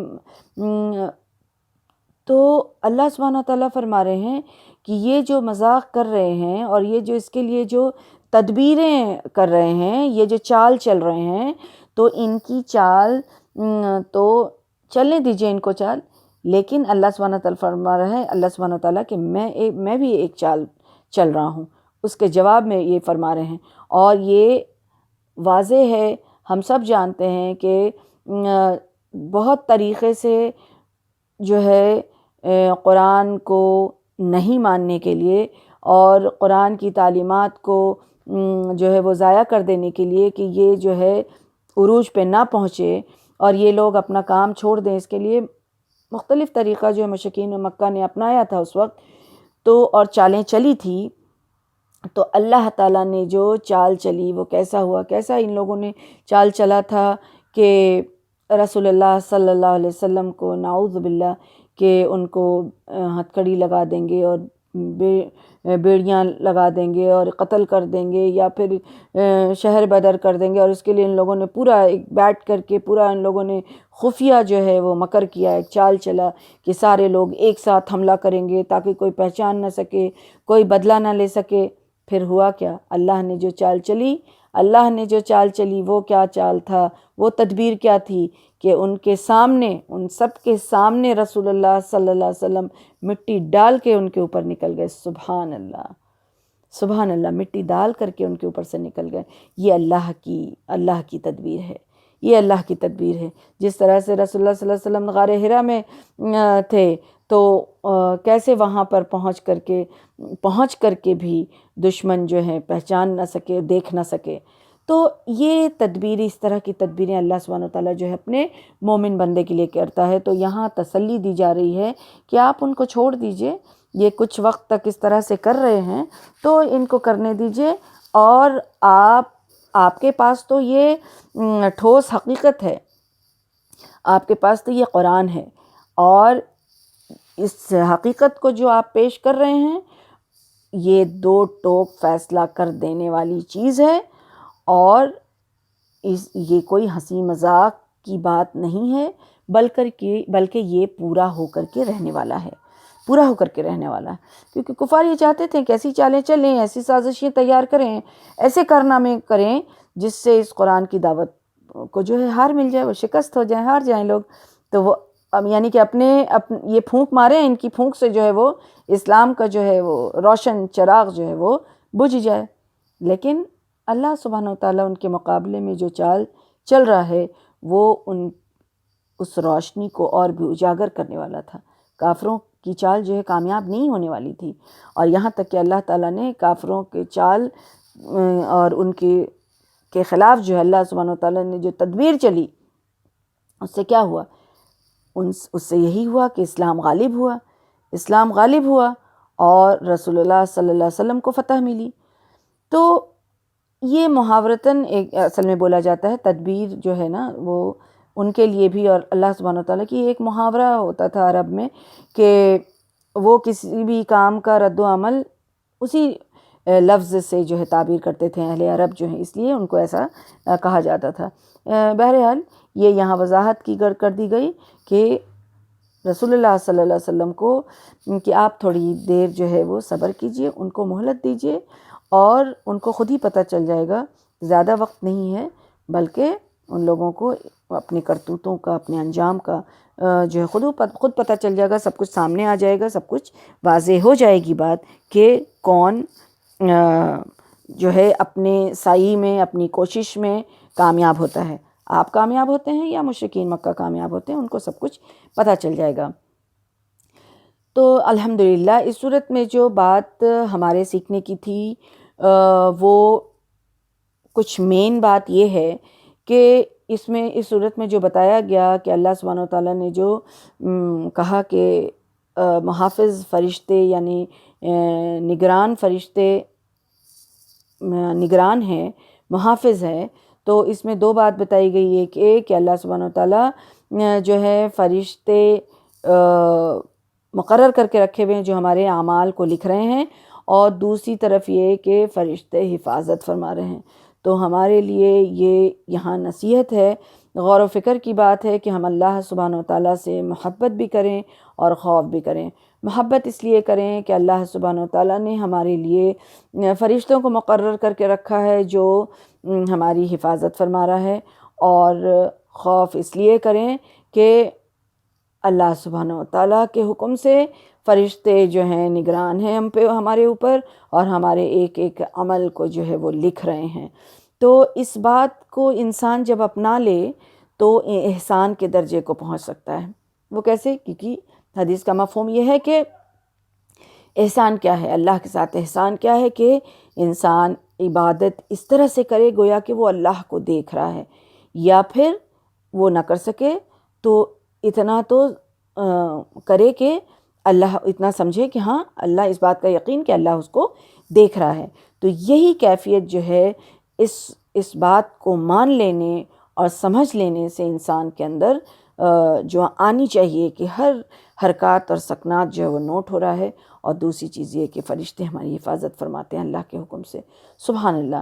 تو اللہ سبحانہ وتعالیٰ فرما رہے ہیں کہ یہ جو مذاق کر رہے ہیں اور یہ جو اس کے لیے جو تدبیریں کر رہے ہیں، یہ جو چال چل رہے ہیں، تو ان کی چال تو چلنے دیجئے ان کو چال، لیکن اللہ سبحانہ تعالیٰ فرما رہا ہے، اللہ سبحانہ تعالیٰ کہ میں بھی ایک چال چل رہا ہوں، اس کے جواب میں یہ فرما رہے ہیں۔ اور یہ واضح ہے، ہم سب جانتے ہیں کہ بہت طریقے سے جو ہے قرآن کو نہیں ماننے کے لیے اور قرآن کی تعلیمات کو جو ہے وہ ضائع کر دینے کے لیے کہ یہ جو ہے عروج پہ نہ پہنچے اور یہ لوگ اپنا کام چھوڑ دیں، اس کے لیے مختلف طریقہ جو ہے مشرکین مکہ نے اپنایا تھا اس وقت، تو اور چالیں چلی تھی۔ تو اللہ تعالیٰ نے جو چال چلی وہ کیسا ہوا، کیسا ان لوگوں نے چال چلا تھا کہ رسول اللہ صلی اللہ علیہ وسلم کو نعوذ باللہ کہ ان کو ہتھکڑی لگا دیں گے اور بیڑیاں لگا دیں گے اور قتل کر دیں گے، یا پھر شہر بدر کر دیں گے، اور اس کے لیے ان لوگوں نے پورا ایک بیٹھ کر کے پورا ان لوگوں نے خفیہ جو ہے وہ مکر کیا، ایک چال چلا کہ سارے لوگ ایک ساتھ حملہ کریں گے تاکہ کوئی پہچان نہ سکے، کوئی بدلہ نہ لے سکے۔ پھر ہوا کیا، اللہ نے جو چال چلی، اللہ نے جو چال چلی وہ کیا چال تھا، وہ تدبیر کیا تھی کہ ان کے سامنے، ان سب کے سامنے رسول اللہ صلی اللہ علیہ وسلم مٹی ڈال کے ان کے اوپر نکل گئے۔ سبحان اللہ، سبحان اللہ، مٹی ڈال کر کے ان کے اوپر سے نکل گئے۔ یہ اللہ کی تدبیر ہے، یہ اللہ کی تدبیر ہے۔ جس طرح سے رسول اللہ صلی اللہ علیہ وسلم غار حرا میں تھے تو کیسے وہاں پر پہنچ کر کے بھی دشمن جو ہے پہچان نہ سکے، دیکھ نہ سکے۔ تو یہ تدبیر، اس طرح کی تدبیریں اللہ سبحانہ وتعالیٰ جو ہے اپنے مومن بندے کے لیے کرتا ہے۔ تو یہاں تسلی دی جا رہی ہے کہ آپ ان کو چھوڑ دیجئے، یہ کچھ وقت تک اس طرح سے کر رہے ہیں تو ان کو کرنے دیجئے، اور آپ کے پاس تو یہ ٹھوس حقیقت ہے، آپ کے پاس تو یہ قرآن ہے، اور اس حقیقت کو جو آپ پیش کر رہے ہیں یہ دو ٹوک فیصلہ کر دینے والی چیز ہے، اور یہ کوئی ہنسی مذاق کی بات نہیں ہے، بلکہ یہ پورا ہو کر کے رہنے والا ہے، پورا ہو کر کے رہنے والا ہے۔ کیونکہ کفار یہ چاہتے تھے کہ ایسی چالیں چلیں، ایسی سازشیں تیار کریں، ایسے کارنامے کریں جس سے اس قرآن کی دعوت کو جو ہے ہار مل جائے، وہ شکست ہو جائیں، ہار جائیں لوگ۔ تو وہ یعنی کہ یہ پھونک ماریں، ان کی پھونک سے جو ہے وہ اسلام کا جو ہے وہ روشن چراغ جو ہے وہ بجھ جائے۔ لیکن اللہ سبحانہ وتعالیٰ ان کے مقابلے میں جو چال چل رہا ہے وہ اس روشنی کو اور بھی اجاگر کرنے والا تھا۔ کافروں کی چال جو ہے کامیاب نہیں ہونے والی تھی، اور یہاں تک کہ اللہ تعالیٰ نے کافروں کے چال اور ان کے خلاف جو ہے اللہ سبحانہ وتعالیٰ نے جو تدبیر چلی، اس سے کیا ہوا؟ اس سے یہی ہوا کہ اسلام غالب ہوا اور رسول اللہ صلی اللہ علیہ وسلم کو فتح ملی۔ تو یہ محاورتاً ایک اصل میں بولا جاتا ہے، تدبیر جو ہے نا وہ ان کے لیے بھی، اور اللہ سبحانہ وتعالیٰ کی ایک محاورہ ہوتا تھا عرب میں کہ وہ کسی بھی کام کا رد و عمل اسی لفظ سے جو ہے تعبیر کرتے تھے اہل عرب جو ہیں، اس لیے ان کو ایسا کہا جاتا تھا۔ بہرحال یہ یہاں وضاحت کر دی گئی کہ رسول اللہ صلی اللہ علیہ وسلم کو کہ آپ تھوڑی دیر جو ہے وہ صبر کیجئے، ان کو مہلت دیجئے، اور ان کو خود ہی پتہ چل جائے گا، زیادہ وقت نہیں ہے، بلکہ ان لوگوں کو اپنے کرتوتوں کا، اپنے انجام کا جو ہے خود پتہ چل جائے گا، سب کچھ سامنے آ جائے گا، سب کچھ واضح ہو جائے گی بات کہ کون جو ہے اپنے سعی میں، اپنی کوشش میں کامیاب ہوتا ہے، آپ کامیاب ہوتے ہیں یا مشرکین مکہ کامیاب ہوتے ہیں، ان کو سب کچھ پتہ چل جائے گا۔ تو الحمدللہ اس صورت میں جو بات ہمارے سیکھنے کی تھی وہ کچھ مین بات یہ ہے کہ اس صورت میں جو بتایا گیا کہ اللہ سبحانہ وتعالیٰ نے جو کہا کہ محافظ فرشتے یعنی نگران فرشتے نگران ہیں، محافظ ہیں، تو اس میں دو بات بتائی گئی ہے کہ اللہ سبحانہ و تعالیٰ جو ہے فرشتے مقرر کر کے رکھے ہوئے ہیں جو ہمارے اعمال کو لکھ رہے ہیں، اور دوسری طرف یہ کہ فرشتے حفاظت فرما رہے ہیں۔ تو ہمارے لیے یہ یہاں نصیحت ہے، غور و فکر کی بات ہے کہ ہم اللہ سبحانہ و تعالیٰ سے محبت بھی کریں اور خوف بھی کریں۔ محبت اس لیے کریں کہ اللہ سبحانہ و تعالیٰ نے ہمارے لیے فرشتوں کو مقرر کر کے رکھا ہے جو ہماری حفاظت فرما رہا ہے، اور خوف اس لیے کریں کہ اللہ سبحانہ و تعالیٰ کے حکم سے فرشتے جو ہیں نگران ہیں ہم پہ، ہمارے اوپر، اور ہمارے ایک ایک عمل کو جو ہے وہ لکھ رہے ہیں۔ تو اس بات کو انسان جب اپنا لے تو احسان کے درجے کو پہنچ سکتا ہے۔ وہ کیسے؟ کیونکہ حدیث کا مفہوم یہ ہے کہ احسان کیا ہے، اللہ کے ساتھ احسان کیا ہے کہ انسان عبادت اس طرح سے کرے گویا کہ وہ اللہ کو دیکھ رہا ہے، یا پھر وہ نہ کر سکے تو اتنا تو کرے کہ اللہ اتنا سمجھے کہ ہاں اللہ، اس بات کا یقین کہ اللہ اس کو دیکھ رہا ہے۔ تو یہی کیفیت جو ہے اس بات کو مان لینے اور سمجھ لینے سے انسان کے اندر جو آنی چاہیے کہ ہر حرکات اور سکنات جو ہے وہ نوٹ ہو رہا ہے، اور دوسری چیز یہ کہ فرشتے ہماری حفاظت فرماتے ہیں اللہ کے حکم سے، سبحان اللہ۔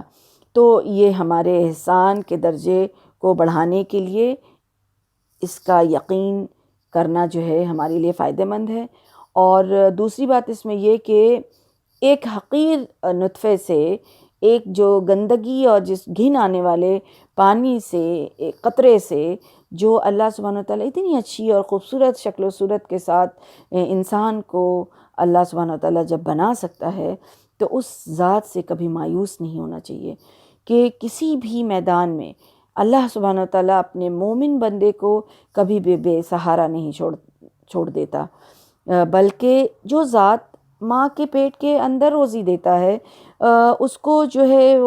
تو یہ ہمارے احسان کے درجے کو بڑھانے کے لیے اس کا یقین کرنا جو ہے ہمارے لیے فائدہ مند ہے۔ اور دوسری بات اس میں یہ کہ ایک حقیر نطفے سے، ایک جو گندگی اور جس گھن آنے والے پانی سے، ایک قطرے سے، جو اللہ سبحانہ وتعالیٰ اتنی اچھی اور خوبصورت شکل و صورت کے ساتھ انسان کو اللہ سبحانہ وتعالیٰ جب بنا سکتا ہے، تو اس ذات سے کبھی مایوس نہیں ہونا چاہیے کہ کسی بھی میدان میں اللہ سبحانہ وتعالیٰ اپنے مومن بندے کو کبھی بھی بے سہارا نہیں چھوڑ دیتا، بلکہ جو ذات ماں کے پیٹ کے اندر روزی دیتا ہے اس کو جو ہے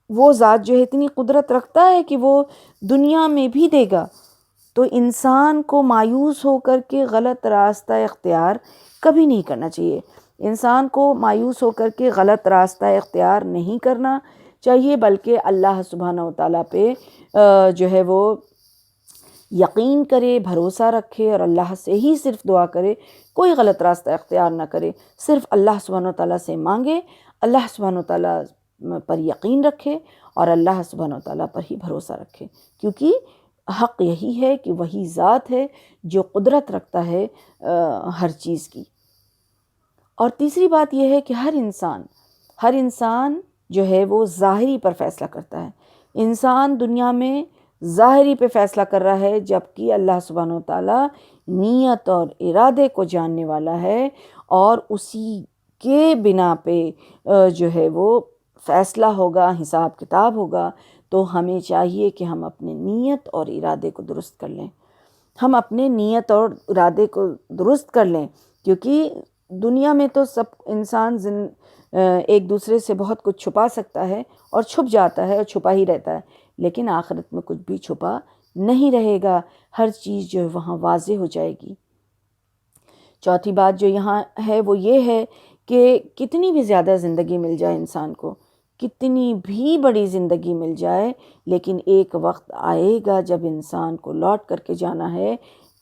وہ ذات جو ہے اتنی قدرت رکھتا ہے کہ وہ دنیا میں بھی دے گا۔ تو انسان کو مایوس ہو کر کے غلط راستہ اختیار کبھی نہیں کرنا چاہیے، انسان کو مایوس ہو کر کے غلط راستہ اختیار نہیں کرنا چاہیے، بلکہ اللہ سبحانہ و تعالیٰ پہ جو ہے وہ یقین کرے، بھروسہ رکھے، اور اللہ سے ہی صرف دعا کرے، کوئی غلط راستہ اختیار نہ کرے، صرف اللہ سبحانہ و تعالیٰ سے مانگے، اللہ سبحانہ و تعالیٰ پر یقین رکھے، اور اللہ سبحانہ و تعالیٰ پر ہی بھروسہ رکھے، کیونکہ حق یہی ہے کہ وہی ذات ہے جو قدرت رکھتا ہے ہر چیز کی۔ اور تیسری بات یہ ہے کہ ہر انسان جو ہے وہ ظاہری پر فیصلہ کرتا ہے، انسان دنیا میں ظاہری پہ فیصلہ کر رہا ہے، جبکہ اللہ سبحانہ و تعالیٰ نیت اور ارادے کو جاننے والا ہے، اور اسی کے بنا پہ جو ہے وہ فیصلہ ہوگا، حساب کتاب ہوگا۔ تو ہمیں چاہیے کہ ہم اپنے نیت اور ارادے کو درست کر لیں، ہم اپنے نیت اور ارادے کو درست کر لیں، کیونکہ دنیا میں تو سب انسان ایک دوسرے سے بہت کچھ چھپا سکتا ہے، اور چھپ جاتا ہے اور چھپا ہی رہتا ہے، لیکن آخرت میں کچھ بھی چھپا نہیں رہے گا، ہر چیز جو ہے وہاں واضح ہو جائے گی۔ چوتھی بات جو یہاں ہے وہ یہ ہے کہ کتنی بھی زیادہ زندگی مل جائے انسان کو، کتنی بھی بڑی زندگی مل جائے، لیکن ایک وقت آئے گا جب انسان کو لوٹ کر کے جانا ہے،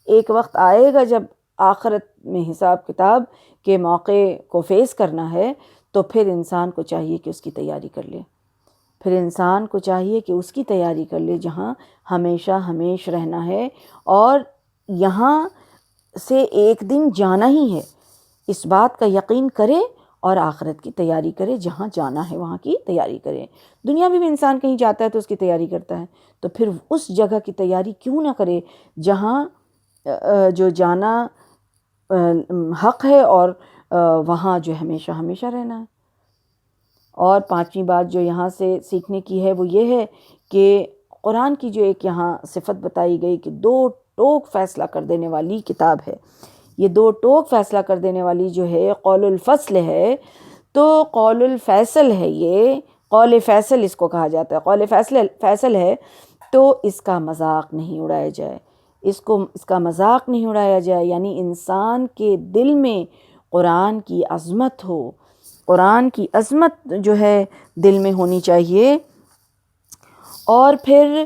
ایک وقت آئے گا جب آخرت میں حساب کتاب کے موقع کو فیس کرنا ہے، تو پھر انسان کو چاہیے کہ اس کی تیاری کر لے، پھر انسان کو چاہیے کہ اس کی تیاری کر لے جہاں ہمیشہ ہمیش رہنا ہے، اور یہاں سے ایک دن جانا ہی ہے، اس بات کا یقین کرے اور آخرت کی تیاری کرے، جہاں جانا ہے وہاں کی تیاری کرے۔ دنیا میں بھی انسان کہیں جاتا ہے تو اس کی تیاری کرتا ہے، تو پھر اس جگہ کی تیاری کیوں نہ کرے جہاں جو جانا حق ہے، اور وہاں جو ہمیشہ ہمیشہ رہنا ہے۔ اور پانچویں بات جو یہاں سے سیکھنے کی ہے وہ یہ ہے کہ قرآن کی جو ایک یہاں صفت بتائی گئی کہ دو ٹوک فیصلہ کر دینے والی کتاب ہے، یہ دو ٹوک فیصلہ کر دینے والی جو ہے قول الفصل ہے، تو قول الفیصل ہے، یہ قول فیصل اس کو کہا جاتا ہے، قول فیصل ہے، تو اس کا مذاق نہیں اڑایا جائے، اس کا مذاق نہیں اڑایا جائے، یعنی انسان کے دل میں قرآن کی عظمت ہو، قرآن کی عظمت جو ہے دل میں ہونی چاہیے، اور پھر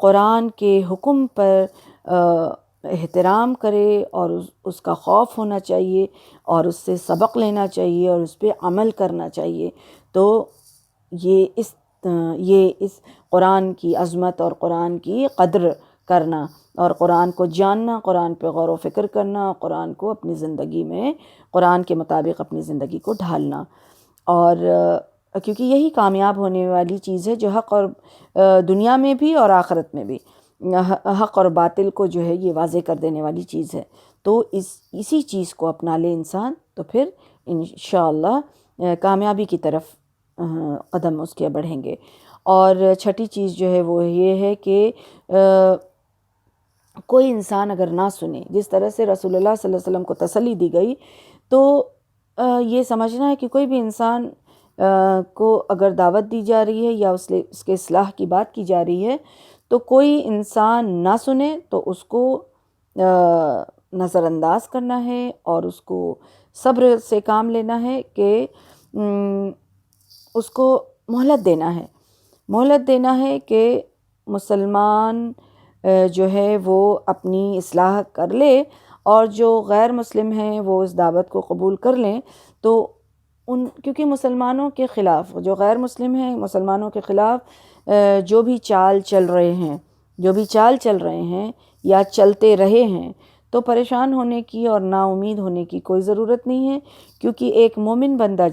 قرآن کے حکم پر احترام کرے اور اس کا خوف ہونا چاہیے اور اس سے سبق لینا چاہیے اور اس پہ عمل کرنا چاہیے. تو یہ اس قرآن کی عظمت اور قرآن کی قدر کرنا اور قرآن کو جاننا، قرآن پہ غور و فکر کرنا، قرآن کو اپنی زندگی میں قرآن کے مطابق اپنی زندگی کو ڈھالنا. اور کیونکہ یہی کامیاب ہونے والی چیز ہے جو حق اور دنیا میں بھی اور آخرت میں بھی حق اور باطل کو جو ہے یہ واضح کر دینے والی چیز ہے. تو اسی چیز کو اپنا لے انسان تو پھر انشاءاللہ کامیابی کی طرف قدم اس کے بڑھیں گے. اور چھٹی چیز جو ہے وہ یہ ہے کہ کوئی انسان اگر نہ سنے، جس طرح سے رسول اللہ صلی اللہ علیہ وسلم کو تسلی دی گئی، تو یہ سمجھنا ہے کہ کوئی بھی انسان کو اگر دعوت دی جا رہی ہے یا اس کے اصلاح کی بات کی جا رہی ہے تو کوئی انسان نہ سنے تو اس کو نظر انداز کرنا ہے اور اس کو صبر سے کام لینا ہے کہ اس کو مہلت دینا ہے کہ مسلمان جو ہے وہ اپنی اصلاح کر لے اور جو غیر مسلم ہیں وہ اس دعوت کو قبول کر لیں. تو کیونکہ مسلمانوں کے خلاف جو غیر مسلم ہیں، مسلمانوں کے خلاف جو بھی چال چل رہے ہیں یا چلتے رہے ہیں، تو پریشان ہونے کی اور نا امید ہونے کی کوئی ضرورت نہیں ہے. کیونکہ ایک مومن بندہ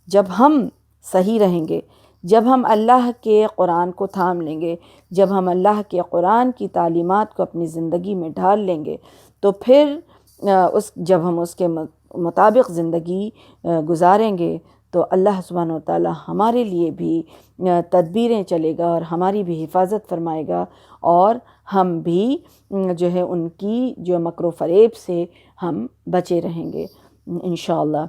جب ہم صحیح رہیں گے، جب ہم اللہ کے قرآن کو تھام لیں گے، جب ہم اللہ کے قرآن کی تعلیمات کو اپنی زندگی میں ڈھال لیں گے، تو پھر جب ہم اس کے مطابق زندگی گزاریں گے تو اللہ سبحانہ وتعالی ہمارے لیے بھی تدبیریں چلے گا اور ہماری بھی حفاظت فرمائے گا، اور ہم بھی جو ہے ان کی جو مکر و فریب سے ہم بچے رہیں گے انشاءاللہ.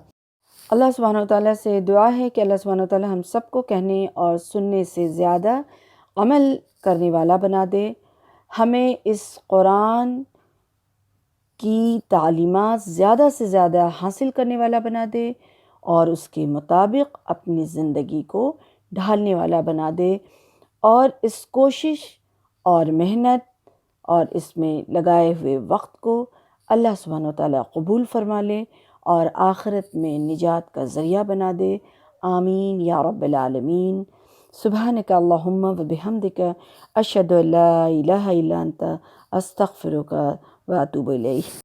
اللہ سبحانہ وتعالی سے دعا ہے کہ اللہ سبحانہ وتعالی ہم سب کو کہنے اور سننے سے زیادہ عمل کرنے والا بنا دے، ہمیں اس قرآن کی تعلیمات زیادہ سے زیادہ حاصل کرنے والا بنا دے اور اس کے مطابق اپنی زندگی کو ڈھالنے والا بنا دے، اور اس کوشش اور محنت اور اس میں لگائے ہوئے وقت کو اللہ سبحانہ وتعالی قبول فرما لے اور آخرت میں نجات کا ذریعہ بنا دے. آمین یا رب العالمین. سبحانک اللہم و بحمدک، اشہد ان لا الہ الا انت، استغفرک و اتوب الیک.